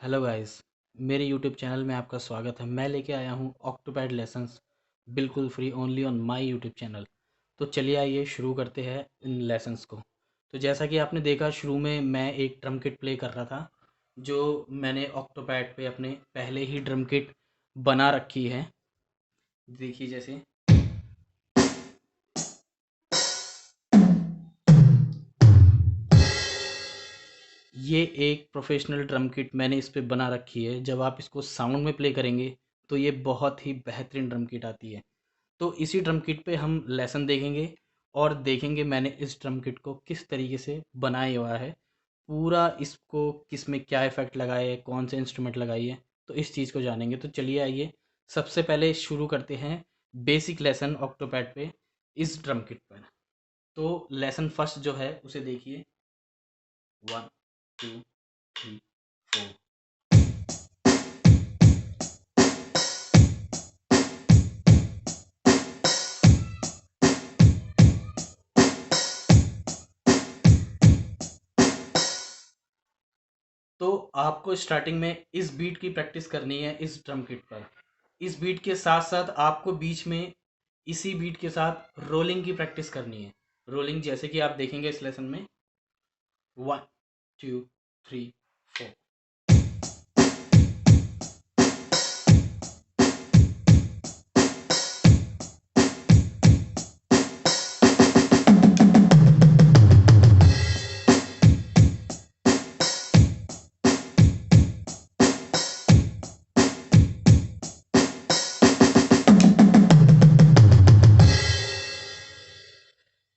Hello guys, मेरे YouTube channel में आपका स्वागत है। मैं लेके आया हूँ ऑक्टोपैड लेसन्स बिल्कुल free only on my YouTube channel. तो चलिए आइए शुरू करते हैं इन लेसन्स को। तो जैसा कि आपने देखा, शुरू में मैं एक ड्रम किट प्ले कर रहा था, जो मैंने ऑक्टोपैड पे अपने पहले ही ड्रम किट बना रखी है। देखिए जैसे ये एक प्रोफेशनल ड्रम किट मैंने इस पे बना रखी है। जब आप इसको साउंड में प्ले करेंगे तो ये बहुत ही बेहतरीन ड्रम किट आती है। तो इसी ड्रम किट पे हम लेसन देखेंगे और देखेंगे मैंने इस ड्रम किट को किस तरीके से बनाया हुआ है, पूरा इसको किस में क्या इफ़ेक्ट लगाए है, कौन से इंस्ट्रूमेंट लगाई है, तो इस चीज़ को जानेंगे। तो चलिए आइए सबसे पहले शुरू करते हैं बेसिक लेसन ऑक्टोपैड पे इस ड्रम किट पर। तो लेसन फर्स्ट जो है उसे देखिए, 1 2 3 4। तो आपको स्टार्टिंग में इस बीट की प्रैक्टिस करनी है इस ड्रम किट पर। इस बीट के साथ साथ आपको बीच में इसी बीट के साथ रोलिंग की प्रैक्टिस करनी है। रोलिंग जैसे कि आप देखेंगे इस लेसन में, 1 2 3 4।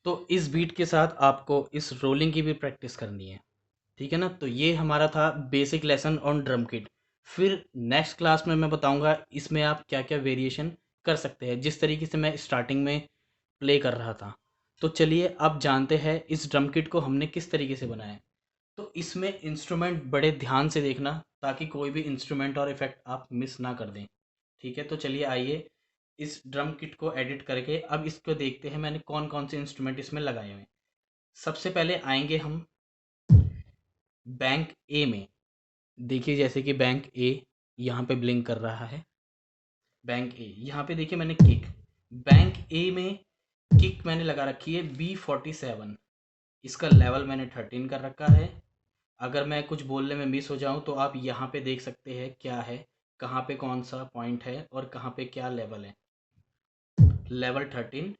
तो इस बीट के साथ आपको इस रोलिंग की भी प्रैक्टिस करनी है। ठीक है ना? तो ये हमारा था basic lesson on drum kit. फिर नेक्स्ट क्लास में मैं बताऊंगा इसमें आप क्या क्या वेरिएशन कर सकते हैं, जिस तरीके से मैं स्टार्टिंग में प्ले कर रहा था। तो चलिए अब जानते हैं इस ड्रम किट को हमने किस तरीके से बनाया है। तो इसमें इंस्ट्रूमेंट बड़े ध्यान से देखना, ताकि कोई भी इंस्ट्रूमेंट और इफेक्ट आप मिस ना कर दें। ठीक है, तो चलिए आइए इस ड्रम किट को एडिट करके अब इसको देखते हैं मैंने कौन कौन से इंस्ट्रूमेंट इसमें लगाए हुए हैं। सबसे पहले आएंगे हम बैंक ए में। देखिए जैसे कि बैंक ए यहाँ पे ब्लिंक कर रहा है। बैंक ए यहाँ पे देखिए मैंने किक, बैंक ए में किक मैंने लगा रखी है B47। इसका लेवल मैंने 13 कर रखा है। अगर मैं कुछ बोलने में मिस हो जाऊं तो आप यहाँ पे देख सकते हैं क्या है, कहाँ पे कौन सा पॉइंट है और कहाँ पे क्या लेवल है। लेवल 13।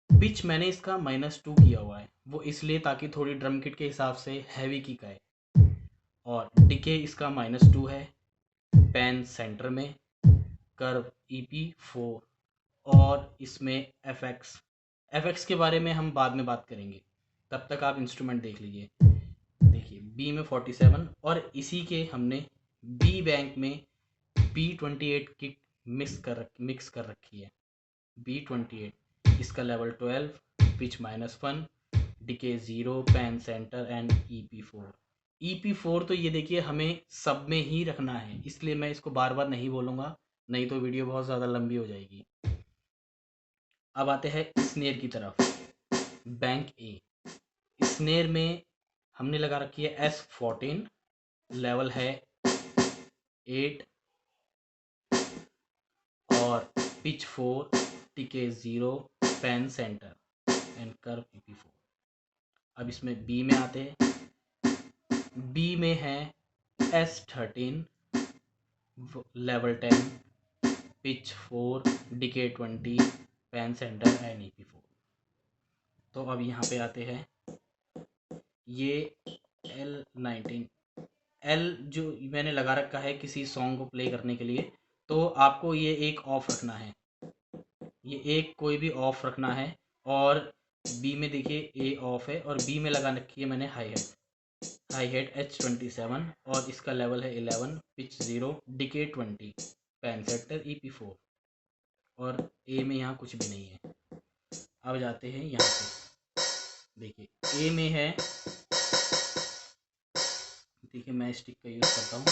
पिच मैंने इसका -2 किया हुआ है, वो इसलिए ताकि थोड़ी ड्रम किट के हिसाब से हैवी किक आए। और डिके इसका -2 है। पेन सेंटर में, कर्व EP4। और इसमें एफ एक्स के बारे में हम बाद में बात करेंगे, तब तक आप इंस्ट्रूमेंट देख लीजिए। देखिए बी में 47 और इसी के हमने बी बैंक में B28 किक मिक्स कर रखी है। B28, इसका level 12, pitch -1, decay 0, pan centre and EP4। तो ये देखिए हमें सब में ही रखना है, इसलिए मैं इसको बार बार नहीं बोलूँगा, नहीं तो वीडियो बहुत ज़्यादा लंबी हो जाएगी। अब आते हैं स्नेर की तरफ। बैंक ए, स्नेर में हमने लगा रखी है S14, लेवल है 8 और पिच 4, टिके 0, pan centre and curve EP4। अब इसमें बी में आते हैं। बी में है S13, level 10, pitch 4, decay 20, pan centre and EP4। तो अब यहाँ पे आते हैं, ये L19, एल जो मैंने लगा रखा है किसी सॉन्ग को प्ले करने के लिए, तो आपको ये एक ऑफ रखना है, ये एक कोई भी ऑफ रखना है। और बी में देखिए ए ऑफ है और बी में लगा रखी है मैंने हाई हेड H27 और इसका लेवल है 11, pitch 0, decay 20, pen sector EP4। और ए में यहाँ कुछ भी नहीं है। अब जाते हैं यहाँ पे, देखिए ए में है, देखिए मैं स्टिक का यूज़ करता हूँ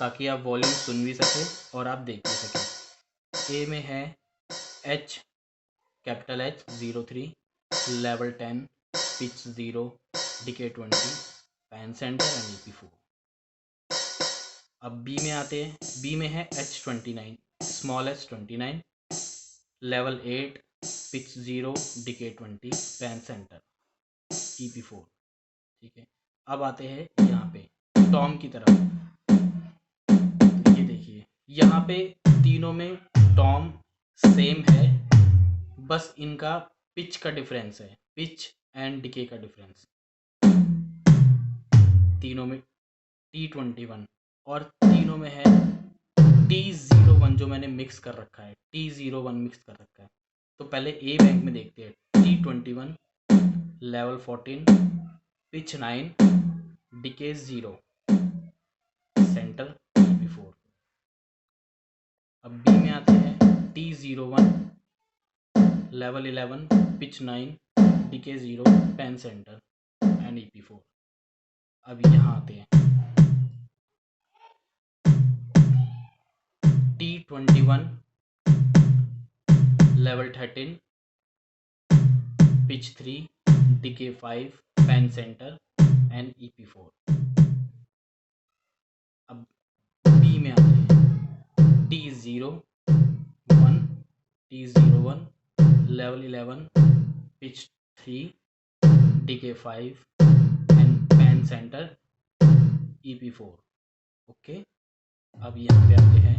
ताकि आप वॉल्यूम सुन भी सकें और आप देख भी सकें। ए में है H, capital H 03, level 10, pitch 0, decay 20, pan centre and EP4। अब बी में आते हैं। बी में है H29, small H 29, level 8, pitch 0, decay 20, pan centre, EP4। ठीक है, अब आते हैं यहाँ पे टॉम की तरफ। ये देखिए यहाँ पे तीनों में टॉम सेम है, बस इनका पिच का डिफरेंस है, पिच एंड डिके का डिफरेंस। तीनों में T21 और तीनों में है T01 जो मैंने मिक्स कर रखा है, T01 मिक्स कर रखा है। तो पहले ए बैंक में देखते हैं। T21, level 14, pitch 9, decay 0, centre EP4। अब बी में आते हैं। T01, level 11, pitch 9, decay 0, pan centre and EP4। अब यहाँ आते हैं। T21, level 13, pitch 3, decay 5, pan centre and EP4। अब बी में आते हैं। T01, level 11, pitch 3, decay 5 and pan centre EP4। Okay, अब यहाँ पे आते हैं।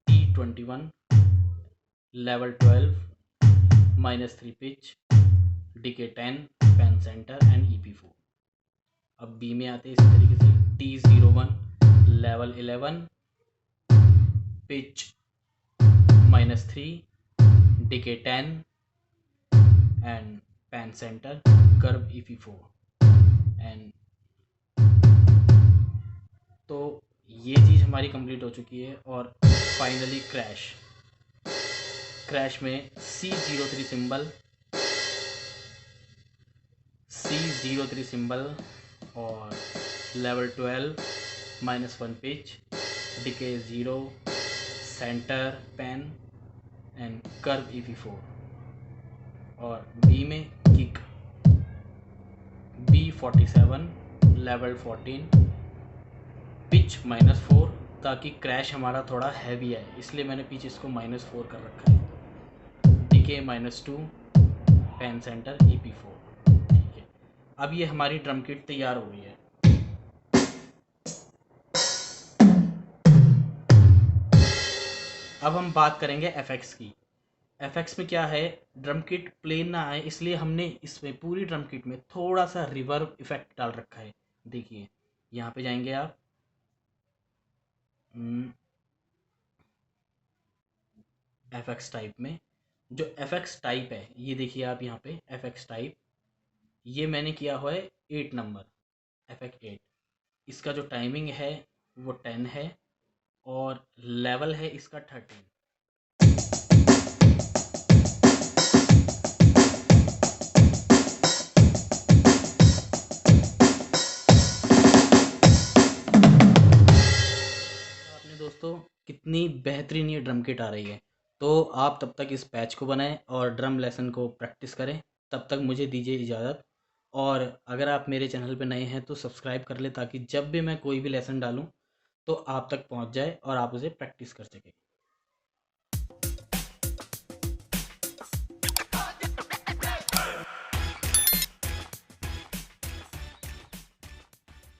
T21, level 12, -3 pitch, decay 10, pan centre and EP4। अब बी में आते हैं इसी तरीके से। T01, level 11, pitch -3, decay 10 and pan centre, curve EP4 and. तो ये चीज़ हमारी कंप्लीट हो चुकी है। और फाइनली क्रैश में C03 सिंबल और level 12, -1 pitch, decay 0, centre pan and curve EP4। और बी में किक B47, लेवल 14, पिच -4, ताकि क्रैश हमारा थोड़ा हैवी है इसलिए मैंने पिच इसको -4 कर रखा है। Decay -2, pan centre EP4। ठीक है, अब ये हमारी ड्रम किट तैयार हो गई है। अब हम बात करेंगे FX की। FX में क्या है, ड्रम किट प्लेन ना आए इसलिए हमने इसमें पूरी ड्रम किट में थोड़ा सा रिवर्ब इफेक्ट डाल रखा है। देखिए यहाँ पे जाएंगे आप, FX टाइप में। जो FX टाइप है ये देखिए आप यहाँ पे FX टाइप, ये मैंने किया हुआ है 8 नंबर, FX 8। इसका जो टाइमिंग है वो 10 है और लेवल है इसका 13। आपने दोस्तों कितनी बेहतरीन ये ड्रम किट आ रही है। तो आप तब तक इस पैच को बनाएं और ड्रम लेसन को प्रैक्टिस करें। तब तक मुझे दीजिए इजाज़त। और अगर आप मेरे चैनल पर नए हैं तो सब्सक्राइब कर लें ताकि जब भी मैं कोई भी लेसन डालूं तो आप तक पहुंच जाए और आप उसे प्रैक्टिस कर सकें।